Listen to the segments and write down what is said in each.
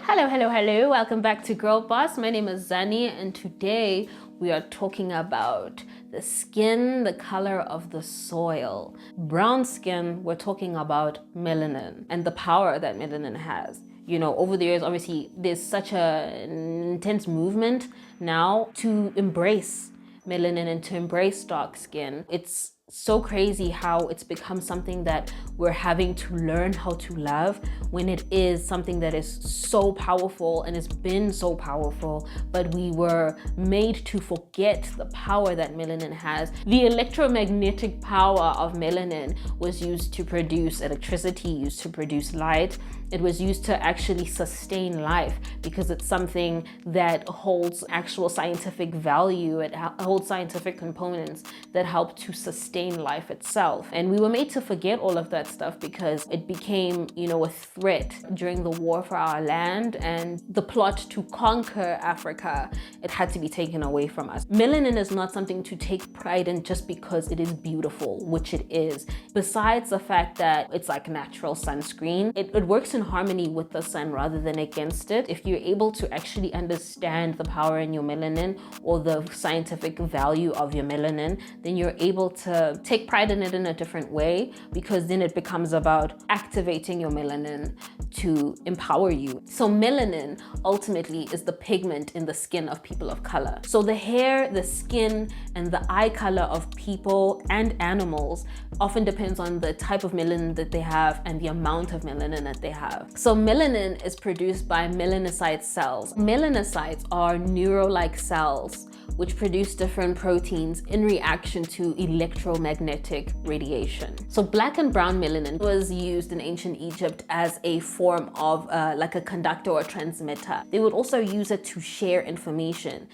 Hello. Welcome back to Girl Boss. My name is Zani, and today we are talking about the skin, the color of the soil. Brown skin, we're talking about melanin and the power that melanin has. You know, over the years, obviously, there's such an intense movement now to embrace melanin and to embrace dark skin. It's so crazy how it's become something that we're having to learn how to love when it is something that is so powerful and has been so powerful, but we were made to forget the power that melanin has. The electromagnetic power of melanin was used to produce electricity, used to produce light. It was used to actually sustain life because it's something that holds actual scientific value. It holds scientific components that help to sustain life itself. And we were made to forget all of that stuff because it became, a threat during the war for our land and the plot to conquer Africa. It had to be taken away from us. Melanin is not something to take pride in just because it is beautiful, which it is. Besides the fact that it's like natural sunscreen, it works in harmony with the sun rather than against it. If you're able to actually understand the power in your melanin or the scientific value of your melanin, then you're able to take pride in it in a different way, because then it becomes about activating your melanin to empower you. So melanin ultimately is the pigment in the skin of people of color. So the hair, the skin, and the eye color of people and animals often depends on the type of melanin that they have and the amount of melanin that they have. So melanin is produced by melanocyte cells. Melanocytes are neural-like cells which produce different proteins in reaction to electromagnetic radiation. So black and brown melanin was used in ancient Egypt as a form of like a conductor or transmitter. They would also use it to share information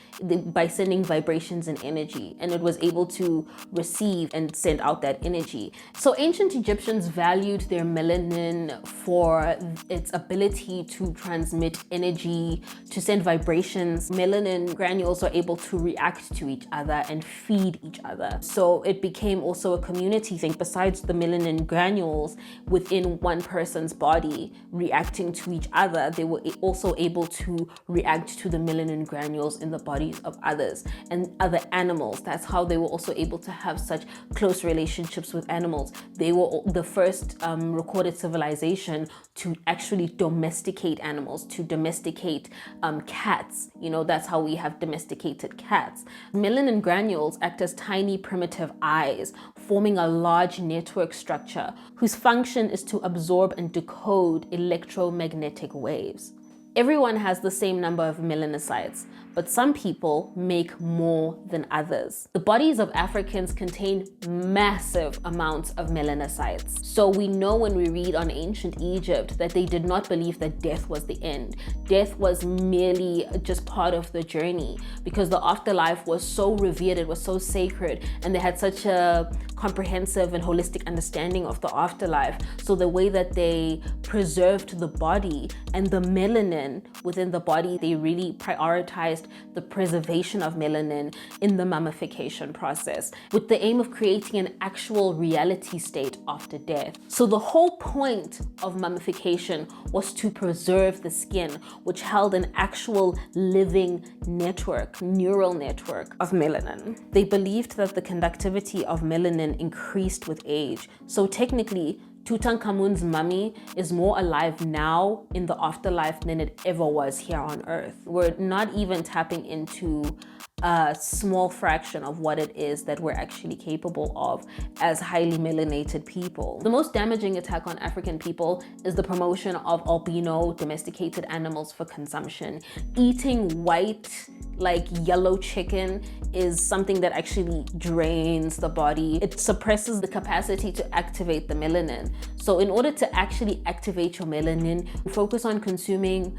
by sending vibrations and energy, and it was able to receive and send out that energy. So ancient Egyptians valued their melanin for its ability to transmit energy, to send vibrations. Melanin granules are able to react to each other and feed each other. So it became also a community thing. Besides the melanin granules within one person's body reacting to each other, they were also able to react to the melanin granules in the bodies of others and other animals. That's how they were also able to have such close relationships with animals. They were the first recorded civilization to actually domesticate animals, to domesticate cats. That's how we have domesticated cats. Melanin granules act as tiny primitive eyes, forming a large network structure whose function is to absorb and decode electromagnetic waves. Everyone has the same number of melanocytes, but some people make more than others. The bodies of Africans contain massive amounts of melanocytes. So we know when we read on ancient Egypt that they did not believe that death was the end. Death was merely just part of the journey, because the afterlife was so revered, it was so sacred, and they had such a comprehensive and holistic understanding of the afterlife. So the way that they preserved the body and the melanin within the body, they really prioritized the preservation of melanin in the mummification process, with the aim of creating an actual reality state after death. So the whole point of mummification was to preserve the skin, which held an actual living network, neural network of melanin. They believed that the conductivity of melanin increased with age. So technically, Tutankhamun's mummy is more alive now in the afterlife than it ever was here on Earth. We're not even tapping into a small fraction of what it is that we're actually capable of as highly melanated people. The most damaging attack on African people is the promotion of albino domesticated animals for consumption. Eating white, like yellow chicken, is something that actually drains the body. It suppresses the capacity to activate the melanin. So in order to actually activate your melanin, focus on consuming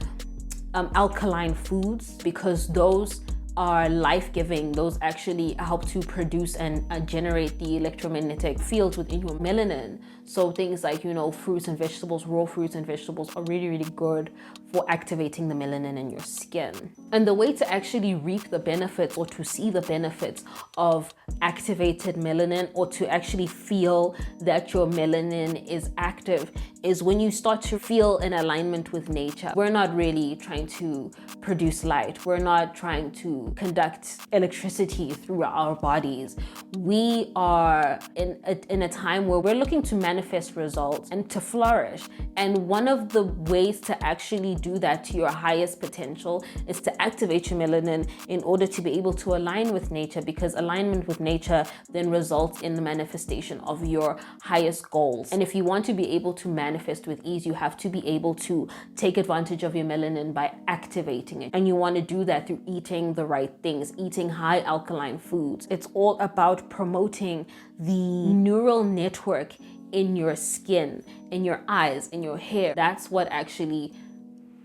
alkaline foods, because those are life-giving. Those actually help to produce and generate the electromagnetic fields within your melanin. So things like, fruits and vegetables, raw fruits and vegetables are really, really good for activating the melanin in your skin. And the way to actually reap the benefits or to see the benefits of activated melanin, or to actually feel that your melanin is active, is when you start to feel in alignment with nature. We're not really trying to produce light. We're not trying to conduct electricity through our bodies. We are in a time where we're looking to manifest results and to flourish. And one of the ways to actually do that to your highest potential is to activate your melanin in order to be able to align with nature, because alignment with nature then results in the manifestation of your highest goals. And if you want to be able to manifest with ease, you have to be able to take advantage of your melanin by activating it. And you want to do that through eating the right things, eating high alkaline foods. It's all about promoting the neural network in your skin, in your eyes, in your hair. That's what actually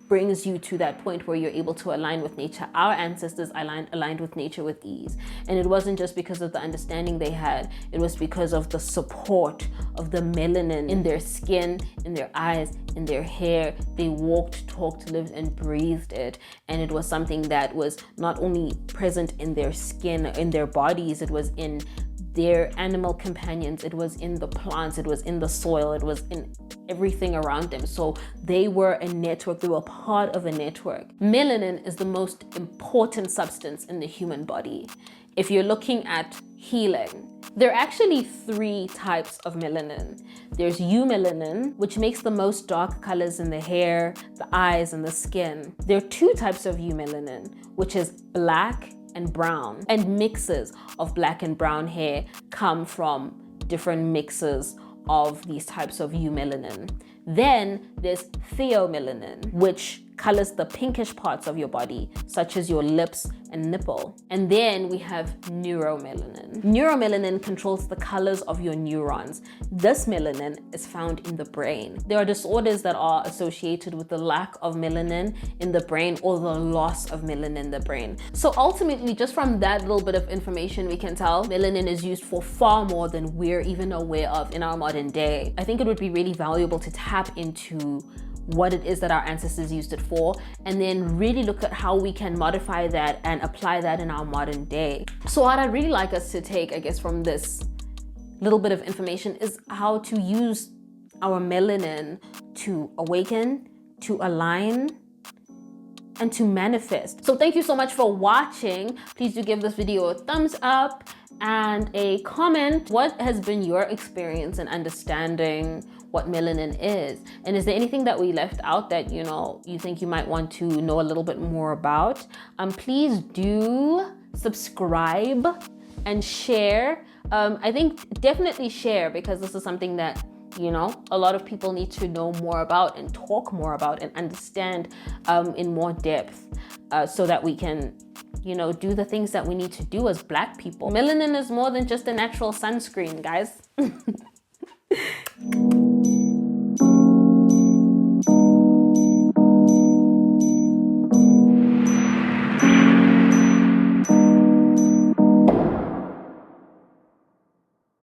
brings you to that point where you're able to align with nature. Our ancestors aligned with nature with ease. And it wasn't just because of the understanding they had, it was because of the support of the melanin in their skin, in their eyes, in their hair. They walked, talked, lived, and breathed it. And it was something that was not only present in their skin, in their bodies, it was in their animal companions, it was in the plants, it was in the soil, it was in everything around them. So they were a network, they were part of a network. Melanin is the most important substance in the human body. If you're looking at healing, there are actually 3 types of melanin. There's eumelanin, which makes the most dark colors in the hair, the eyes, and the skin. There are 2 types of eumelanin, which is black and brown, and mixes of black and brown hair come from different mixes of these types of eumelanin. Then there's theomelanin, which colors the pinkish parts of your body, such as your lips and nipple. And then we have neuromelanin. Neuromelanin controls the colors of your neurons. This melanin is found in the brain. There are disorders that are associated with the lack of melanin in the brain or the loss of melanin in the brain. So ultimately, just from that little bit of information, we can tell melanin is used for far more than we're even aware of in our modern day. I think it would be really valuable to tap into what it is that our ancestors used it for, and then really look at how we can modify that and apply that in our modern day. So what I'd really like us to take, I guess, from this little bit of information is how to use our melanin to awaken, to align, and to manifest. So thank you so much for watching. Please do give this video a thumbs up and a comment. What has been your experience in understanding what melanin is? And is there anything that we left out that you think you might want to know a little bit more about? Please do subscribe and share. I think definitely share, because this is something that a lot of people need to know more about and talk more about and understand in more depth, so that we can do the things that we need to do as Black people. Melanin is more than just a natural sunscreen, guys.